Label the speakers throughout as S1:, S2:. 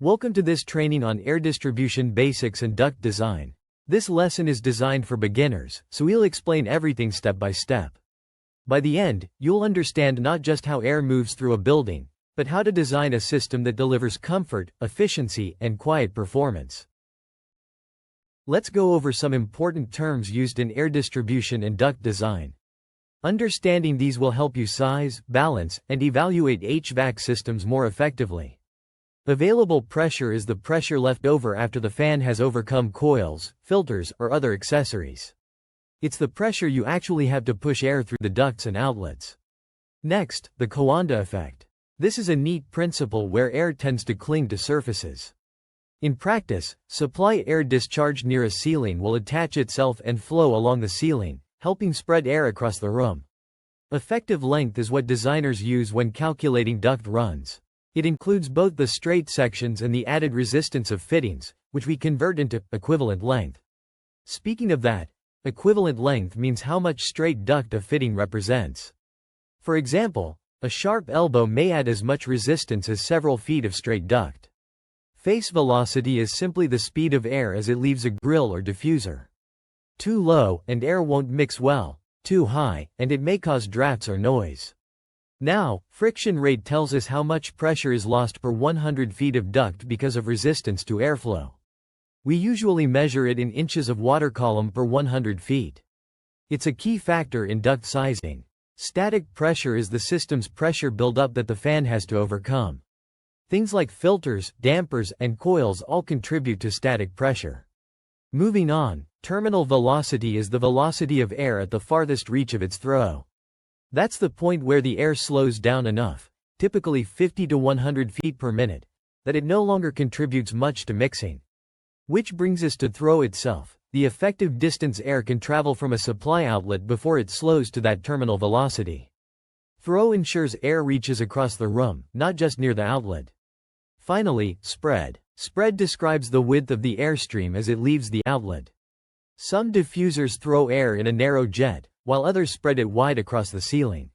S1: Welcome to this training on air distribution basics and duct design. This lesson is designed for beginners, so we'll explain everything step by step. By the end, you'll understand not just how air moves through a building, but how to design a system that delivers comfort, efficiency, and quiet performance. Let's go over some important terms used in air distribution and duct design. Understanding these will help you size, balance, and evaluate HVAC systems more effectively. Available pressure is the pressure left over after the fan has overcome coils, filters, or other accessories. It's the pressure you actually have to push air through the ducts and outlets. Next, the Coanda effect. This is a neat principle where air tends to cling to surfaces. In practice, supply air discharged near a ceiling will attach itself and flow along the ceiling, helping spread air across the room. Effective length is what designers use when calculating duct runs. It includes both the straight sections and the added resistance of fittings, which we convert into equivalent length. Speaking of that, equivalent length means how much straight duct a fitting represents. For example, a sharp elbow may add as much resistance as several feet of straight duct. Face velocity is simply the speed of air as it leaves a grill or diffuser. Too low, and air won't mix well. Too high, and it may cause drafts or noise. Now, friction rate tells us how much pressure is lost per 100 feet of duct because of resistance to airflow. We usually measure it in inches of water column per 100 feet. It's a key factor in duct sizing. Static pressure is the system's pressure buildup that the fan has to overcome. Things like filters, dampers, and coils all contribute to static pressure. Moving on, terminal velocity is the velocity of air at the farthest reach of its throw. That's the point where the air slows down enough, typically 50 to 100 feet per minute, that it no longer contributes much to mixing. Which brings us to throw itself, the effective distance air can travel from a supply outlet before it slows to that terminal velocity. Throw ensures air reaches across the room, not just near the outlet. Finally, spread. Spread describes the width of the airstream as it leaves the outlet. Some diffusers throw air in a narrow jet, while others spread it wide across the ceiling.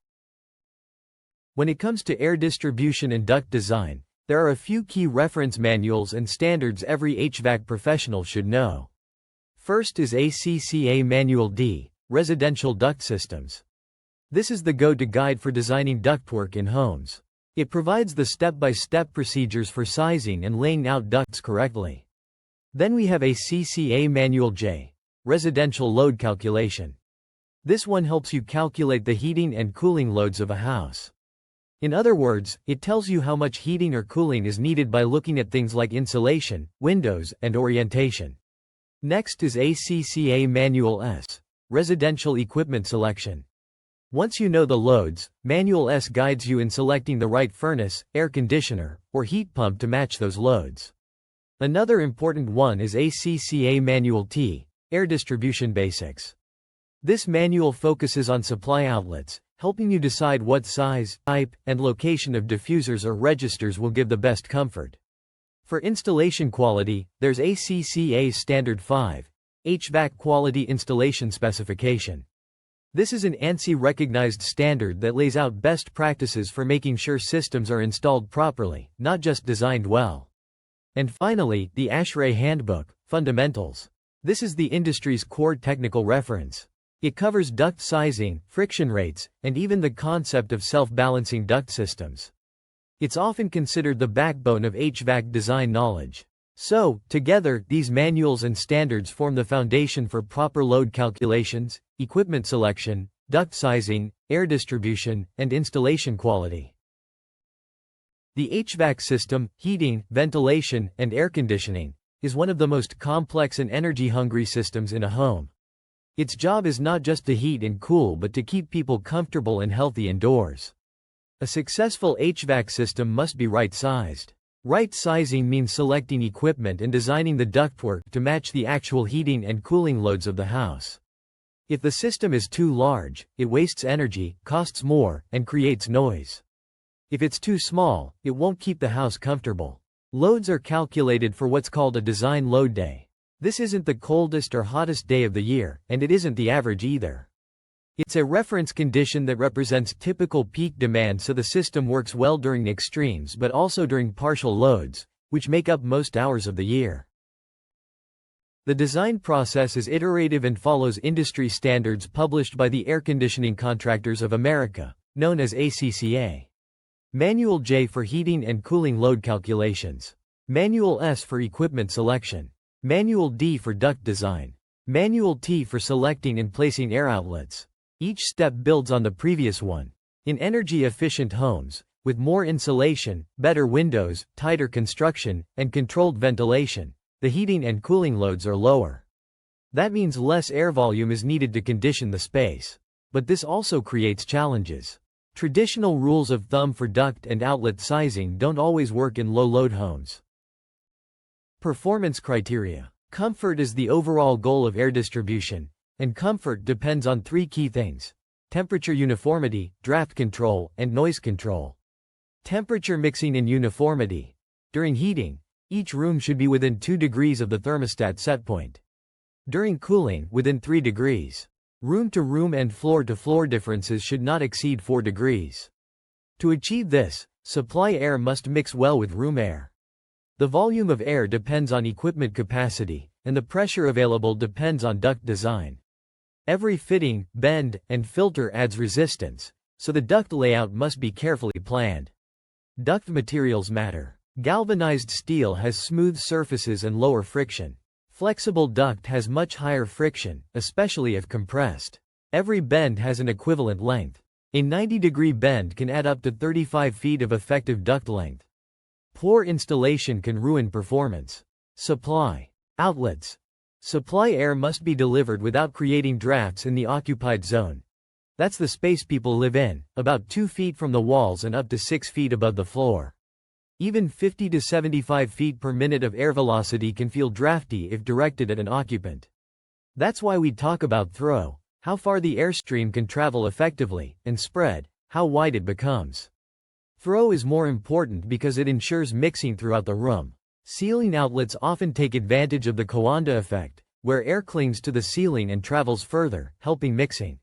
S1: When it comes to air distribution and duct design, there are a few key reference manuals and standards every HVAC professional should know. First is ACCA Manual D, Residential Duct Systems. This is the go-to guide for designing ductwork in homes. It provides the step-by-step procedures for sizing and laying out ducts correctly. Then we have ACCA Manual J, Residential Load Calculation. This one helps you calculate the heating and cooling loads of a house. In other words, it tells you how much heating or cooling is needed by looking at things like insulation, windows, and orientation. Next is ACCA Manual S, Residential Equipment Selection. Once you know the loads, Manual S guides you in selecting the right furnace, air conditioner, or heat pump to match those loads. Another important one is ACCA Manual T, Air Distribution Basics. This manual focuses on supply outlets, helping you decide what size, type, and location of diffusers or registers will give the best comfort. For installation quality, there's ACCA Standard 5, HVAC Quality Installation Specification. This is an ANSI-recognized standard that lays out best practices for making sure systems are installed properly, not just designed well. And finally, the ASHRAE Handbook, Fundamentals. This is the industry's core technical reference. It covers duct sizing, friction rates, and even the concept of self-balancing duct systems. It's often considered the backbone of HVAC design knowledge. So, together, these manuals and standards form the foundation for proper load calculations, equipment selection, duct sizing, air distribution, and installation quality. The HVAC system, heating, ventilation, and air conditioning, is one of the most complex and energy-hungry systems in a home. Its job is not just to heat and cool but to keep people comfortable and healthy indoors. A successful HVAC system must be right-sized. Right sizing means selecting equipment and designing the ductwork to match the actual heating and cooling loads of the house. If the system is too large, it wastes energy, costs more, and creates noise. If it's too small, it won't keep the house comfortable. Loads are calculated for what's called a design load day. This isn't the coldest or hottest day of the year, and it isn't the average either. It's a reference condition that represents typical peak demand so the system works well during extremes but also during partial loads, which make up most hours of the year. The design process is iterative and follows industry standards published by the Air Conditioning Contractors of America, known as ACCA. Manual J for heating and cooling load calculations. Manual S for equipment selection. Manual D for duct design. Manual T for selecting and placing air outlets. Each step builds on the previous one. In energy-efficient homes, with more insulation, better windows, tighter construction, and controlled ventilation, the heating and cooling loads are lower. That means less air volume is needed to condition the space. But this also creates challenges. Traditional rules of thumb for duct and outlet sizing don't always work in low-load homes. Performance criteria. Comfort is the overall goal of air distribution, and comfort depends on three key things: temperature uniformity, draft control, and noise control. Temperature mixing and uniformity. During heating, each room should be within 2 degrees of the thermostat setpoint. During cooling, within 3 degrees. Room-to-room and floor-to-floor differences should not exceed 4 degrees. To achieve this, supply air must mix well with room air. The volume of air depends on equipment capacity, and the pressure available depends on duct design. Every fitting, bend, and filter adds resistance, so the duct layout must be carefully planned. Duct materials matter. Galvanized steel has smooth surfaces and lower friction. Flexible duct has much higher friction, especially if compressed. Every bend has an equivalent length. A 90-degree bend can add up to 35 feet of effective duct length. Poor installation can ruin performance. Supply. Outlets. Supply air must be delivered without creating drafts in the occupied zone. That's the space people live in, about 2 feet from the walls and up to 6 feet above the floor. Even 50 to 75 feet per minute of air velocity can feel drafty if directed at an occupant. That's why we talk about throw, how far the airstream can travel effectively, and spread, how wide it becomes. Throw is more important because it ensures mixing throughout the room. Ceiling outlets often take advantage of the Coanda effect, where air clings to the ceiling and travels further, helping mixing.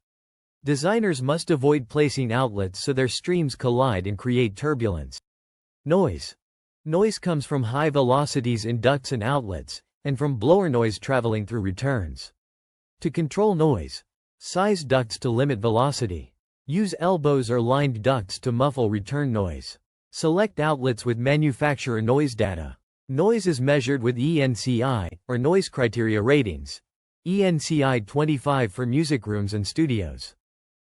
S1: Designers must avoid placing outlets so their streams collide and create turbulence. Noise. Noise comes from high velocities in ducts and outlets, and from blower noise traveling through returns. To control noise, size ducts to limit velocity. Use elbows or lined ducts to muffle return noise. Select outlets with manufacturer noise data. Noise is measured with ENCI, or Noise Criteria Ratings. ENCI 25 for music rooms and studios.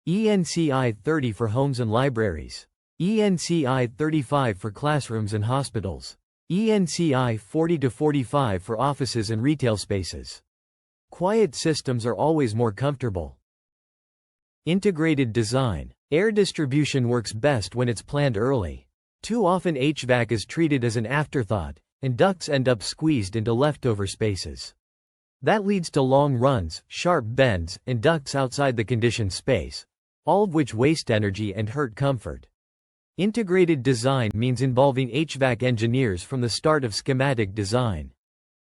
S1: ENCI 30 for homes and libraries. ENCI 35 for classrooms and hospitals. ENCI 40 to 45 for offices and retail spaces. Quiet systems are always more comfortable. Integrated design. Air distribution works best when it's planned early. Too often HVAC is treated as an afterthought, and ducts end up squeezed into leftover spaces. That leads to long runs, sharp bends, and ducts outside the conditioned space, all of which waste energy and hurt comfort. Integrated design means involving HVAC engineers from the start of schematic design.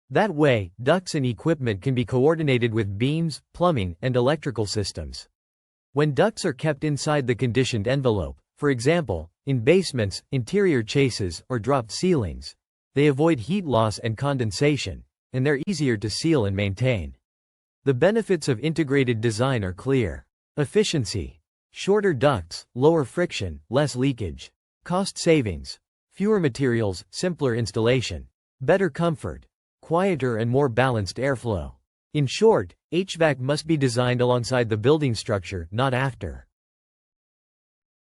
S1: That way, ducts and equipment can be coordinated with beams, plumbing, and electrical systems. When ducts are kept inside the conditioned envelope, for example, in basements, interior chases, or dropped ceilings, they avoid heat loss and condensation, and they're easier to seal and maintain. The benefits of integrated design are clear. Efficiency. Shorter ducts, lower friction, less leakage. Cost savings. Fewer materials, simpler installation. Better comfort. Quieter and more balanced airflow. In short, HVAC must be designed alongside the building structure, not after.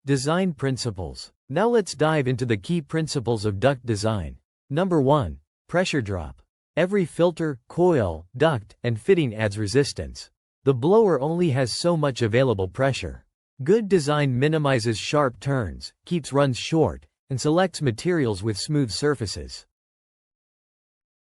S1: Design principles. Now let's dive into the key principles of duct design. Number 1. Pressure drop. Every filter, coil, duct, and fitting adds resistance. The blower only has so much available pressure. Good design minimizes sharp turns, keeps runs short, and selects materials with smooth surfaces.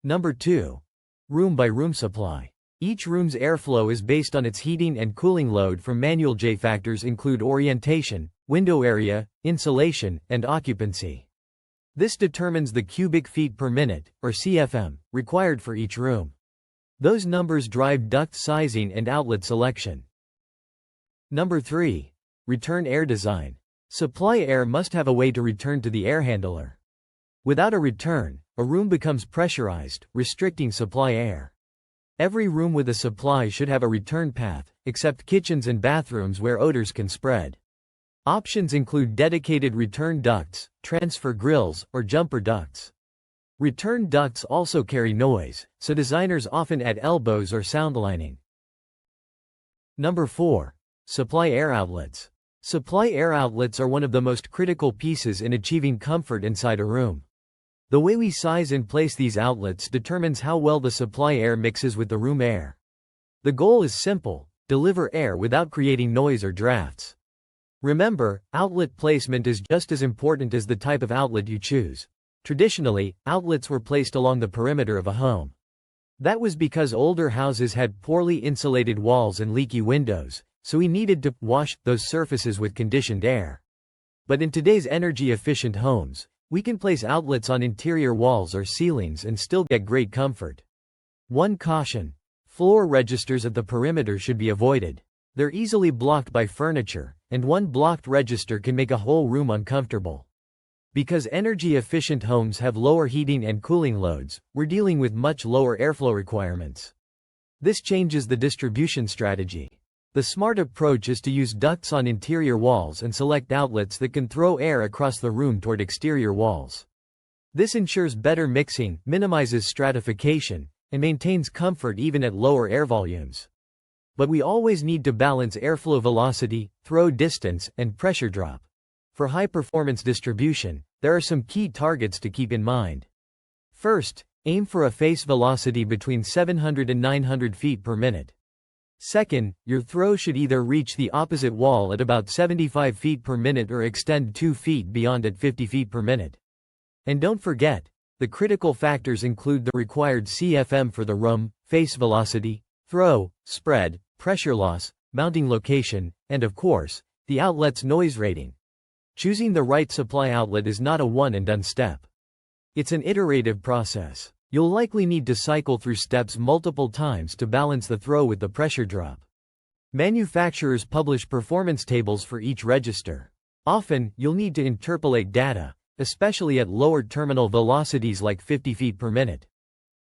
S1: Number 2. Room-by-room supply. Each room's airflow is based on its heating and cooling load. From manual J factors include orientation, window area, insulation, and occupancy. This determines the cubic feet per minute, or CFM, required for each room. Those numbers drive duct sizing and outlet selection. Number 3. Return air design. Supply air must have a way to return to the air handler. Without a return, a room becomes pressurized, restricting supply air. Every room with a supply should have a return path, except kitchens and bathrooms where odors can spread. Options include dedicated return ducts, transfer grills, or jumper ducts. Return ducts also carry noise, so designers often add elbows or sound lining. Number 4. Supply air outlets. Supply air outlets are one of the most critical pieces in achieving comfort inside a room. The way we size and place these outlets determines how well the supply air mixes with the room air. The goal is simple: deliver air without creating noise or drafts. Remember, outlet placement is just as important as the type of outlet you choose. Traditionally, outlets were placed along the perimeter of a home. That was because older houses had poorly insulated walls and leaky windows, so we needed to wash those surfaces with conditioned air. But in today's energy-efficient homes, we can place outlets on interior walls or ceilings and still get great comfort. One caution: floor registers at the perimeter should be avoided. They're easily blocked by furniture, and one blocked register can make a whole room uncomfortable. Because energy-efficient homes have lower heating and cooling loads, we're dealing with much lower airflow requirements. This changes the distribution strategy. The smart approach is to use ducts on interior walls and select outlets that can throw air across the room toward exterior walls. This ensures better mixing, minimizes stratification, and maintains comfort even at lower air volumes. But we always need to balance airflow velocity, throw distance, and pressure drop. For high-performance distribution, there are some key targets to keep in mind. First, aim for a face velocity between 700 and 900 feet per minute. Second, your throw should either reach the opposite wall at about 75 feet per minute or extend 2 feet beyond at 50 feet per minute. And don't forget, the critical factors include the required CFM for the room, face velocity, throw, spread, pressure loss, mounting location, and of course, the outlet's noise rating. Choosing the right supply outlet is not a one-and-done step. It's an iterative process. You'll likely need to cycle through steps multiple times to balance the throw with the pressure drop. Manufacturers publish performance tables for each register. Often, you'll need to interpolate data, especially at lower terminal velocities like 50 feet per minute.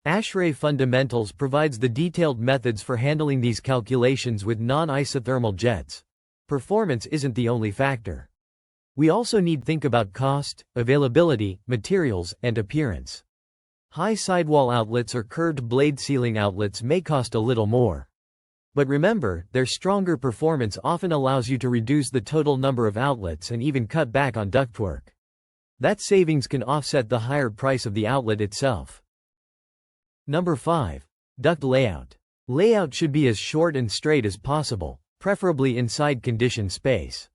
S1: ASHRAE Fundamentals provides the detailed methods for handling these calculations with non-isothermal jets. Performance isn't the only factor. We also need to think about cost, availability, materials, and appearance. High sidewall outlets or curved blade ceiling outlets may cost a little more. But remember, their stronger performance often allows you to reduce the total number of outlets and even cut back on ductwork. That savings can offset the higher price of the outlet itself. Number 5. Duct layout. Layout should be as short and straight as possible, preferably inside conditioned space.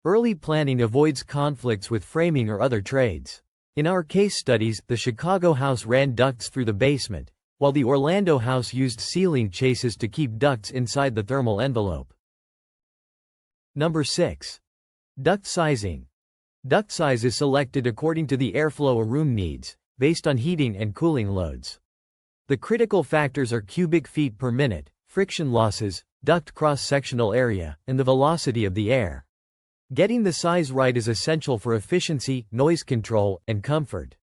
S1: Early planning avoids conflicts with framing or other trades. In our case studies, the Chicago house ran ducts through the basement, while the Orlando house used ceiling chases to keep ducts inside the thermal envelope. Number 6. Duct sizing. Duct size is selected according to the airflow a room needs, based on heating and cooling loads. The critical factors are cubic feet per minute, friction losses, duct cross-sectional area, and the velocity of the air. Getting the size right is essential for efficiency, noise control, and comfort.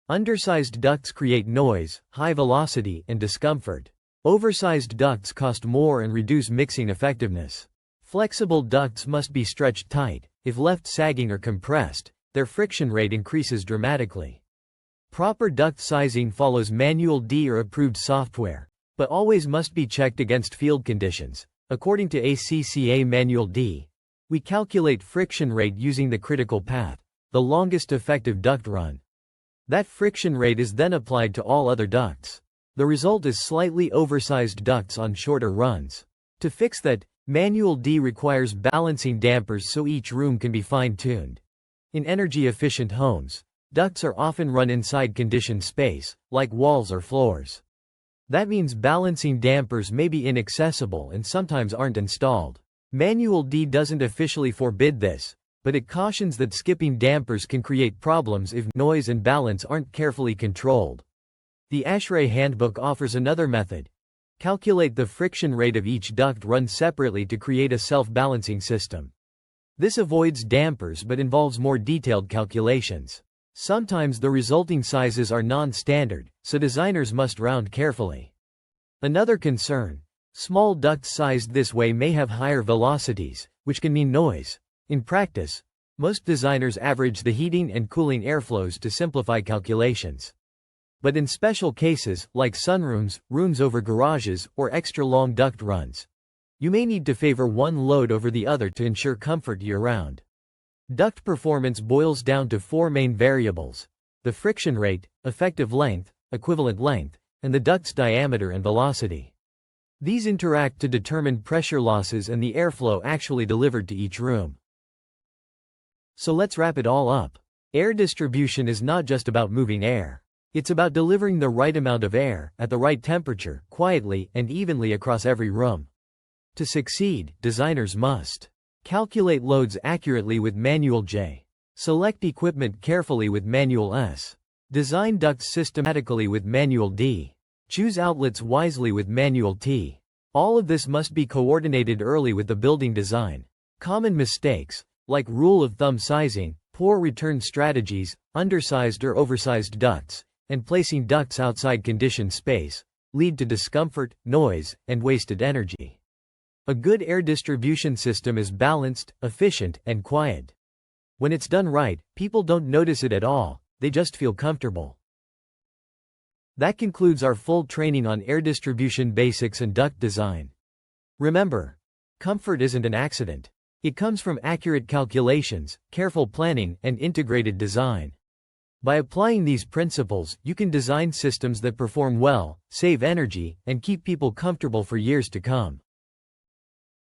S1: Undersized ducts create noise, high velocity, and discomfort. Oversized ducts cost more and reduce mixing effectiveness. Flexible ducts must be stretched tight. If left sagging or compressed, their friction rate increases dramatically. Proper duct sizing follows Manual D or approved software, but always must be checked against field conditions. According to ACCA Manual D, we calculate friction rate using the critical path, the longest effective duct run. That friction rate is then applied to all other ducts. The result is slightly oversized ducts on shorter runs. To fix that, Manual D requires balancing dampers so each room can be fine-tuned. In energy-efficient homes, ducts are often run inside conditioned space, like walls or floors. That means balancing dampers may be inaccessible and sometimes aren't installed. Manual D doesn't officially forbid this, but it cautions that skipping dampers can create problems if noise and balance aren't carefully controlled. The ASHRAE Handbook offers another method. Calculate the friction rate of each duct run separately to create a self-balancing system. This avoids dampers but involves more detailed calculations. Sometimes the resulting sizes are non-standard, so designers must round carefully. Another concern: small ducts sized this way may have higher velocities, which can mean noise. In practice, most designers average the heating and cooling airflows to simplify calculations. But in special cases, like sunrooms, rooms over garages, or extra long duct runs, you may need to favor one load over the other to ensure comfort year-round. Duct performance boils down to four main variables: the friction rate, effective length, equivalent length, and the duct's diameter and velocity. These interact to determine pressure losses and the airflow actually delivered to each room. So let's wrap it all up. Air distribution is not just about moving air. It's about delivering the right amount of air, at the right temperature, quietly and evenly across every room. To succeed, designers must calculate loads accurately with manual J. Select equipment carefully with manual S. Design ducts systematically with manual D. Choose outlets wisely with manual T. All of this must be coordinated early with the building design. Common mistakes, like rule of thumb sizing, poor return strategies, undersized or oversized ducts, and placing ducts outside conditioned space, lead to discomfort, noise, and wasted energy. A good air distribution system is balanced, efficient, and quiet. When it's done right, people don't notice it at all, they just feel comfortable. That concludes our full training on air distribution basics and duct design. Remember, comfort isn't an accident. It comes from accurate calculations, careful planning, and integrated design. By applying these principles, you can design systems that perform well, save energy, and keep people comfortable for years to come.